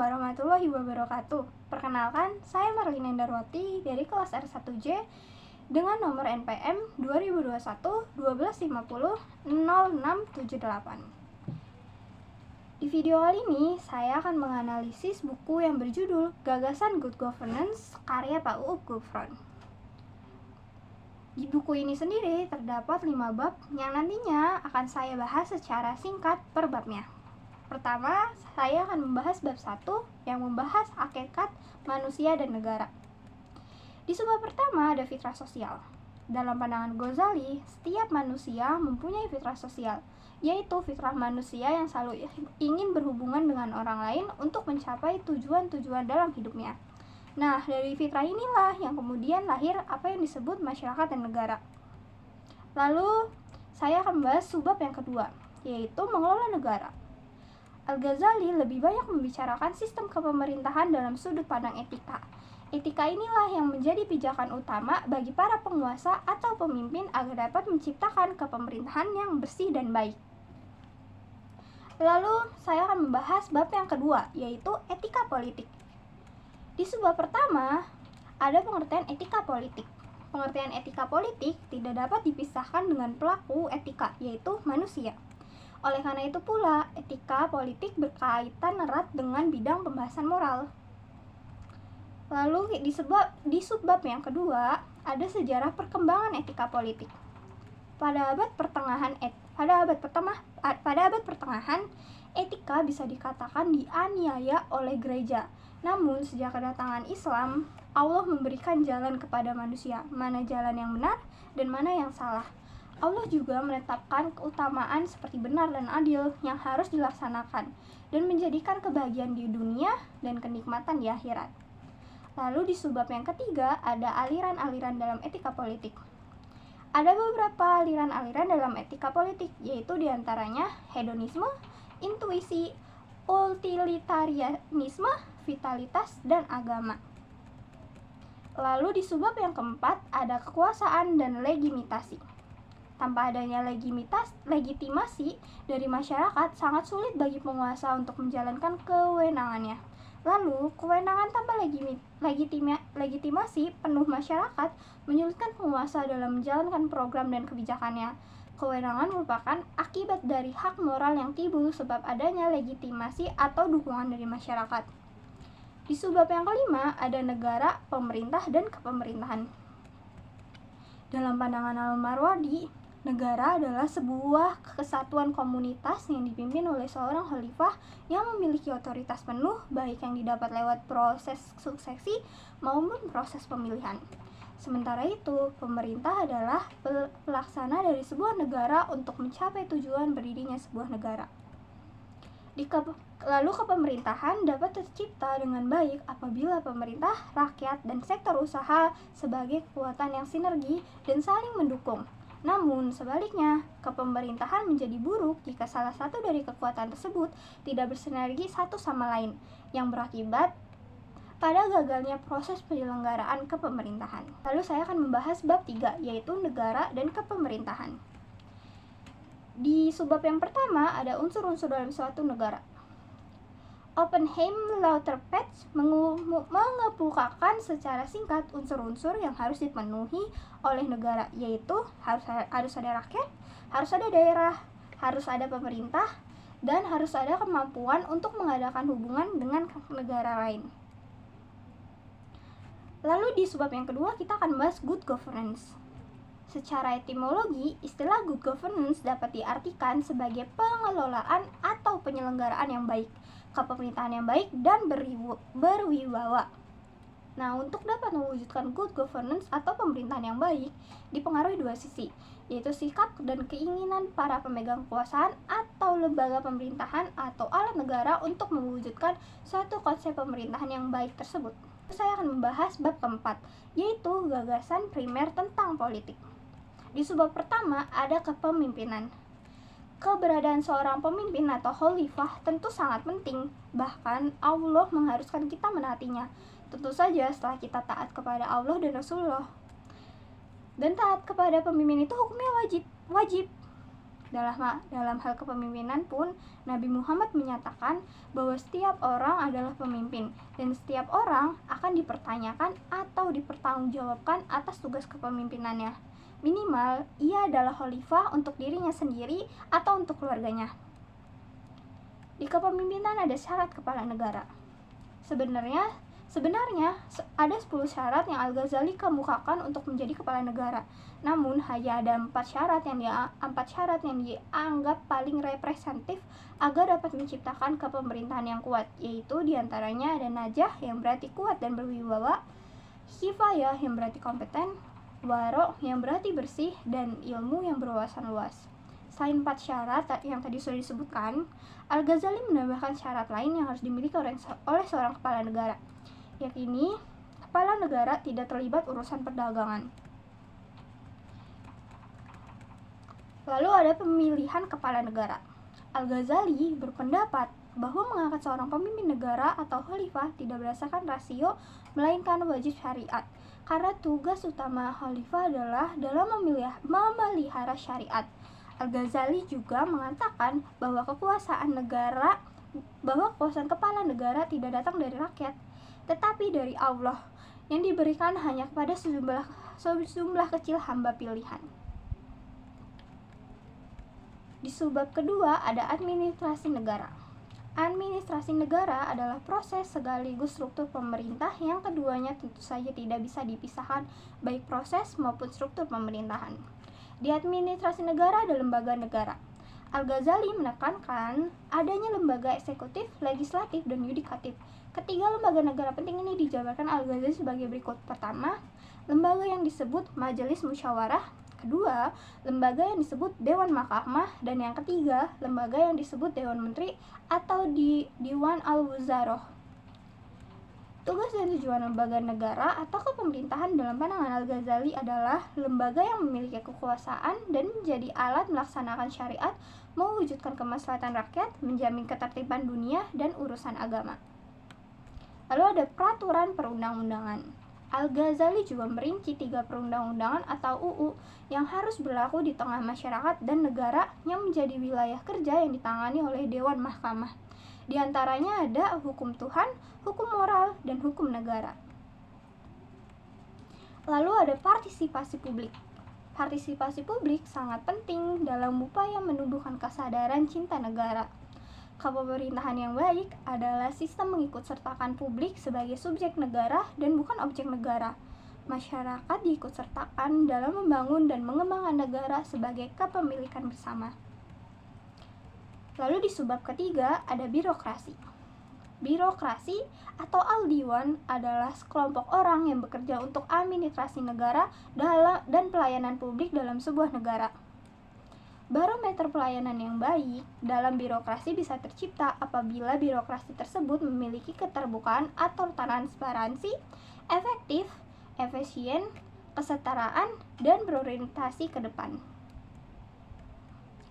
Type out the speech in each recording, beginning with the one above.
warahmatullahi wabarakatuh. Perkenalkan, saya Marlina Darwati dari kelas R1J dengan nomor NPM 2021-1250-0678. Di video kali ini, saya akan menganalisis buku yang berjudul Gagasan Good Governance karya Pak Uub Gufron. Di buku ini sendiri terdapat 5 bab yang nantinya akan saya bahas secara singkat per babnya. Pertama, saya akan membahas bab 1 yang membahas hakikat manusia dan negara. Di subbab pertama ada fitrah sosial. Dalam pandangan Ghazali, setiap manusia mempunyai fitrah sosial, yaitu fitrah manusia yang selalu ingin berhubungan dengan orang lain untuk mencapai tujuan-tujuan dalam hidupnya. Nah, dari fitrah inilah yang kemudian lahir apa yang disebut masyarakat dan negara. Lalu, saya akan membahas subbab yang kedua, yaitu mengelola negara. Al-Ghazali lebih banyak membicarakan sistem kepemerintahan dalam sudut pandang etika. Etika inilah yang menjadi pijakan utama bagi para penguasa atau pemimpin agar dapat menciptakan kepemerintahan yang bersih dan baik. Lalu, saya akan membahas bab yang kedua, yaitu etika politik. Di subbab pertama, ada pengertian etika politik. Pengertian etika politik tidak dapat dipisahkan dengan pelaku etika, yaitu manusia. Oleh karena itu pula, etika politik berkaitan erat dengan bidang pembahasan moral. Lalu di subbab yang kedua, ada sejarah perkembangan etika politik. Pada abad pertengahan, etika bisa dikatakan dianiaya oleh gereja. Namun, sejak kedatangan Islam, Allah memberikan jalan kepada manusia, mana jalan yang benar dan mana yang salah. Allah juga menetapkan keutamaan seperti benar dan adil yang harus dilaksanakan dan menjadikan kebahagiaan di dunia dan kenikmatan di akhirat. Lalu di subbab yang ketiga ada aliran-aliran dalam etika politik. Ada beberapa aliran-aliran dalam etika politik, yaitu diantaranya hedonisme, intuisi, utilitarianisme, vitalitas, dan agama. Lalu di subbab yang keempat ada kekuasaan dan legitimasi. Tanpa adanya legitimasi dari masyarakat, sangat sulit bagi penguasa untuk menjalankan kewenangannya. Lalu, kewenangan tanpa legitimasi penuh masyarakat menyulitkan penguasa dalam menjalankan program dan kebijakannya. Kewenangan merupakan akibat dari hak moral yang timbul sebab adanya legitimasi atau dukungan dari masyarakat. Di subbab yang kelima, ada negara, pemerintah, dan kepemerintahan. Dalam pandangan Al-Marwazi, negara adalah sebuah kesatuan komunitas yang dipimpin oleh seorang khalifah yang memiliki otoritas penuh, baik yang didapat lewat proses suksesi maupun proses pemilihan. Sementara itu, pemerintah adalah pelaksana dari sebuah negara untuk mencapai tujuan berdirinya sebuah negara. Lalu kepemerintahan dapat tercipta dengan baik apabila pemerintah, rakyat, dan sektor usaha sebagai kekuatan yang sinergi dan saling mendukung. Namun, sebaliknya, kepemerintahan menjadi buruk jika salah satu dari kekuatan tersebut tidak bersinergi satu sama lain, yang berakibat pada gagalnya proses penyelenggaraan kepemerintahan. Lalu saya akan membahas bab 3, yaitu negara dan kepemerintahan. Di subbab yang pertama, ada unsur-unsur dalam suatu negara. Oppenheim-Lauterpacht mengemukakan secara singkat unsur-unsur yang harus dipenuhi oleh negara, yaitu harus ada rakyat, harus ada daerah, harus ada pemerintah, dan harus ada kemampuan untuk mengadakan hubungan dengan negara lain. Lalu di subbab yang kedua kita akan membahas good governance. Secara etimologi, istilah good governance dapat diartikan sebagai pengelolaan atau penyelenggaraan yang baik, kepemerintahan yang baik, dan berwibawa. Nah, untuk dapat mewujudkan good governance atau pemerintahan yang baik, dipengaruhi dua sisi, yaitu sikap dan keinginan para pemegang kekuasaan atau lembaga pemerintahan atau alat negara untuk mewujudkan suatu konsep pemerintahan yang baik tersebut. Saya akan membahas bab keempat, yaitu gagasan primer tentang politik. Di subbab pertama ada kepemimpinan. Keberadaan seorang pemimpin atau khalifah tentu sangat penting, bahkan Allah mengharuskan kita menaatinya. Tentu saja setelah kita taat kepada Allah dan Rasulullah. Dan taat kepada pemimpin itu hukumnya wajib. Dalam hal kepemimpinan pun, Nabi Muhammad menyatakan bahwa setiap orang adalah pemimpin dan setiap orang akan dipertanyakan atau dipertanggungjawabkan atas tugas kepemimpinannya. Minimal, ia adalah khalifah untuk dirinya sendiri atau untuk keluarganya. Di kepemimpinan ada syarat kepala negara. Sebenarnya ada 10 syarat yang Al-Ghazali kemukakan untuk menjadi kepala negara. Namun hanya ada 4 syarat yang dianggap paling representatif agar dapat menciptakan kepemerintahan yang kuat, yaitu diantaranya ada najah yang berarti kuat dan berwibawa, kifayah yang berarti kompeten, waro yang berarti bersih, dan ilmu yang berwawasan luas. Selain 4 syarat yang tadi sudah disebutkan, Al-Ghazali menambahkan syarat lain yang harus dimiliki oleh seorang kepala negara, yakni kepala negara tidak terlibat urusan perdagangan. Lalu ada pemilihan kepala negara. Al-Ghazali berpendapat bahwa mengangkat seorang pemimpin negara atau khalifah tidak berdasarkan rasio, melainkan wajib syariat. Karena tugas utama khalifah adalah dalam memelihara syariat. Al-Ghazali juga mengatakan bahwa kekuasaan kepala negara tidak datang dari rakyat, tetapi dari Allah, yang diberikan hanya kepada sejumlah kecil hamba pilihan. Di subbab kedua ada administrasi negara. Administrasi negara adalah proses sekaligus struktur pemerintah yang keduanya tentu saja tidak bisa dipisahkan, baik proses maupun struktur pemerintahan. Di administrasi negara ada lembaga negara. Al-Ghazali menekankan adanya lembaga eksekutif, legislatif, dan yudikatif. Ketiga lembaga negara penting ini dijabarkan Al-Ghazali sebagai berikut. Pertama, lembaga yang disebut Majelis Musyawarah. Kedua, lembaga yang disebut Dewan Mahkamah. Dan yang ketiga, lembaga yang disebut Dewan Menteri atau Diwan Al-Wuzarah. Tugas dan tujuan lembaga negara atau kepemerintahan dalam pandangan Al-Ghazali adalah lembaga yang memiliki kekuasaan dan menjadi alat melaksanakan syariat, mewujudkan kemaslahatan rakyat, menjamin ketertiban dunia, dan urusan agama. Lalu ada peraturan perundang-undangan. Al-Ghazali juga merinci 3 perundang-undangan atau UU yang harus berlaku di tengah masyarakat dan negara yang menjadi wilayah kerja yang ditangani oleh Dewan Mahkamah. Di antaranya ada hukum Tuhan, hukum moral, dan hukum negara. Lalu ada partisipasi publik. Partisipasi publik sangat penting dalam upaya menumbuhkan kesadaran cinta negara. Kepemerintahan yang baik adalah sistem mengikutsertakan publik sebagai subjek negara dan bukan objek negara. Masyarakat diikutsertakan dalam membangun dan mengembangkan negara sebagai kepemilikan bersama. Lalu di subbab ketiga ada birokrasi. Birokrasi atau Al-Diwan adalah sekelompok orang yang bekerja untuk administrasi negara dan pelayanan publik dalam sebuah negara. Barometer pelayanan yang baik dalam birokrasi bisa tercipta apabila birokrasi tersebut memiliki keterbukaan atau transparansi, efektif, efisien, kesetaraan, dan berorientasi ke depan.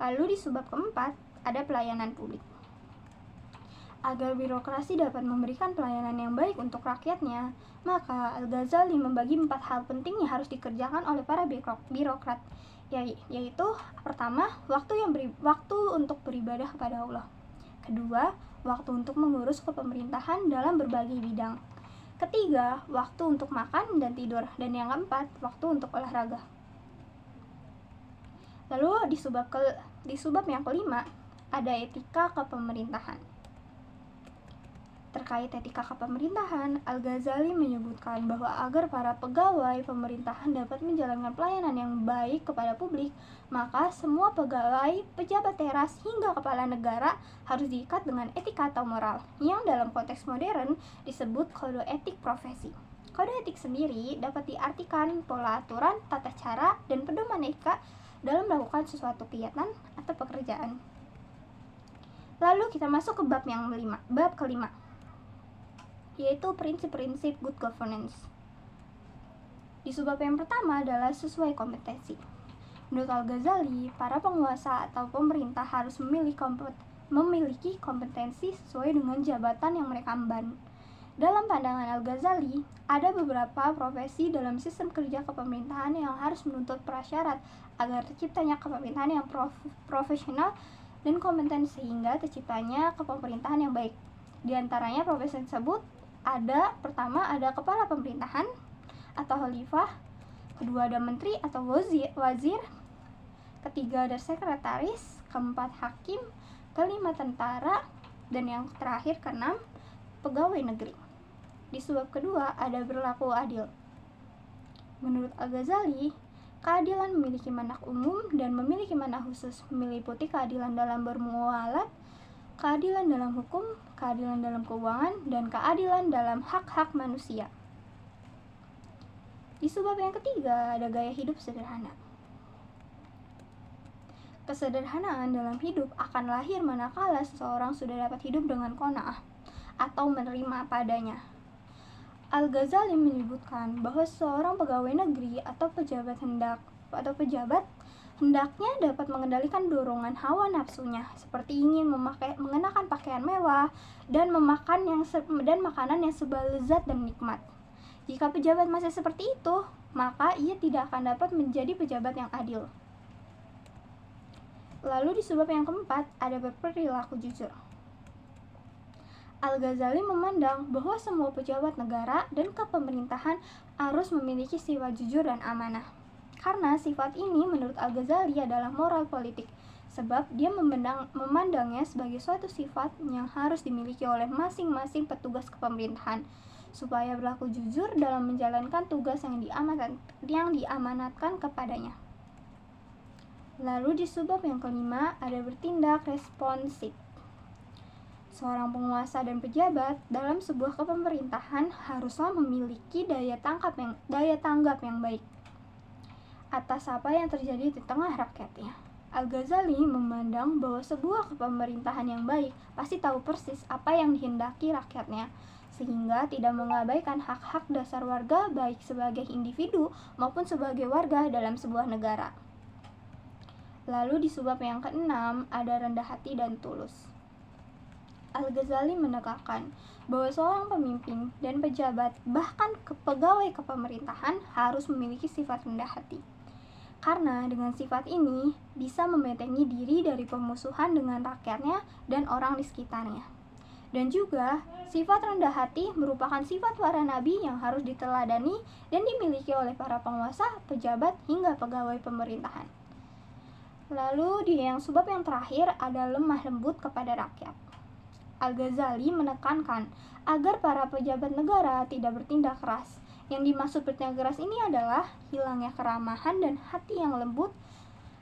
Lalu di subbab keempat ada pelayanan publik. Agar birokrasi dapat memberikan pelayanan yang baik untuk rakyatnya, maka Al-Ghazali membagi 4 hal penting yang harus dikerjakan oleh para birokrat, yaitu pertama, waktu untuk beribadah kepada Allah. Kedua, waktu untuk mengurus kepemerintahan dalam berbagai bidang. Ketiga, waktu untuk makan dan tidur. Dan yang keempat, waktu untuk olahraga. Lalu di subbab yang kelima ada etika kepemerintahan. Terkait etika kepemerintahan, Al-Ghazali menyebutkan bahwa agar para pegawai pemerintahan dapat menjalankan pelayanan yang baik kepada publik, maka semua pegawai, pejabat teras, hingga kepala negara harus diikat dengan etika atau moral, yang dalam konteks modern disebut kode etik profesi. Kode etik sendiri dapat diartikan pola aturan, tata cara, dan pedoman etika dalam melakukan sesuatu kegiatan atau pekerjaan. Lalu kita masuk ke bab kelima, yaitu prinsip-prinsip good governance. Di subbab yang pertama adalah sesuai kompetensi. Menurut Al-Ghazali, para penguasa atau pemerintah harus memiliki kompetensi sesuai dengan jabatan yang mereka emban. Dalam pandangan Al-Ghazali, ada beberapa profesi dalam sistem kerja kepemerintahan yang harus menuntut prasyarat agar terciptanya kepemerintahan yang profesional dan kompeten sehingga terciptanya kepemerintahan yang baik. Di antaranya profesi tersebut pertama ada kepala pemerintahan atau khalifah, kedua ada menteri atau wazir, ketiga ada sekretaris, keempat hakim, kelima tentara, dan yang terakhir keenam pegawai negeri. Di subbab kedua ada berlaku adil. Menurut Al-Ghazali, keadilan memiliki manhaj umum dan memiliki manhaj khusus, meliputi keadilan dalam bermuamalat, keadilan dalam hukum, keadilan dalam keuangan, dan keadilan dalam hak-hak manusia. Di subbab yang ketiga ada gaya hidup sederhana. Kesederhanaan dalam hidup akan lahir manakala seseorang sudah dapat hidup dengan qanaah atau menerima padanya. Al-Ghazali menyebutkan bahwa seorang pegawai negeri atau pejabat hendaknya dapat mengendalikan dorongan hawa nafsunya, seperti ingin mengenakan pakaian mewah dan makanan yang serba lezat dan nikmat. Jika pejabat masih seperti itu, maka ia tidak akan dapat menjadi pejabat yang adil. Lalu di subbab yang keempat ada berperilaku jujur. Al-Ghazali memandang bahwa semua pejabat negara dan kepemerintahan harus memiliki sifat jujur dan amanah. Karena sifat ini menurut Al-Ghazali adalah moral politik, sebab dia memandangnya sebagai suatu sifat yang harus dimiliki oleh masing-masing petugas kepemerintahan, supaya berlaku jujur dalam menjalankan tugas yang diamanatkan kepadanya. Lalu di subbab yang kelima ada bertindak responsif. Seorang penguasa dan pejabat dalam sebuah kepemerintahan haruslah memiliki daya tanggap yang baik atas apa yang terjadi di tengah rakyatnya. Al-Ghazali memandang bahwa sebuah kepemerintahan yang baik pasti tahu persis apa yang dihendaki rakyatnya, sehingga tidak mengabaikan hak-hak dasar warga baik sebagai individu maupun sebagai warga dalam sebuah negara. Lalu di subbab yang keenam ada rendah hati dan tulus. Al-Ghazali menekankan bahwa seorang pemimpin dan pejabat, bahkan pegawai kepemerintahan harus memiliki sifat rendah hati. Karena dengan sifat ini bisa membentengi diri dari pemusuhan dengan rakyatnya dan orang di sekitarnya. Dan juga sifat rendah hati merupakan sifat para nabi yang harus diteladani dan dimiliki oleh para penguasa, pejabat, hingga pegawai pemerintahan. Lalu di subbab yang terakhir ada lemah lembut kepada rakyat. Al-Ghazali menekankan agar para pejabat negara tidak bertindak keras. Yang dimaksud bertindak keras ini adalah hilangnya keramahan dan hati yang lembut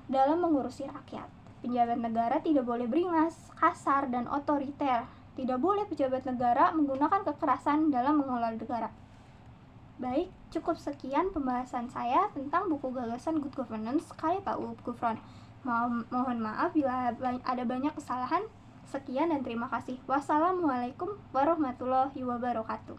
dalam mengurusi rakyat. Pejabat negara tidak boleh beringas, kasar, dan otoriter. Tidak boleh pejabat negara menggunakan kekerasan dalam mengelola negara. Baik, cukup sekian pembahasan saya tentang buku gagasan Good Governance karya Pak Uwup Gufron. Mohon maaf bila ada banyak kesalahan. Sekian dan terima kasih. Wassalamualaikum warahmatullahi wabarakatuh.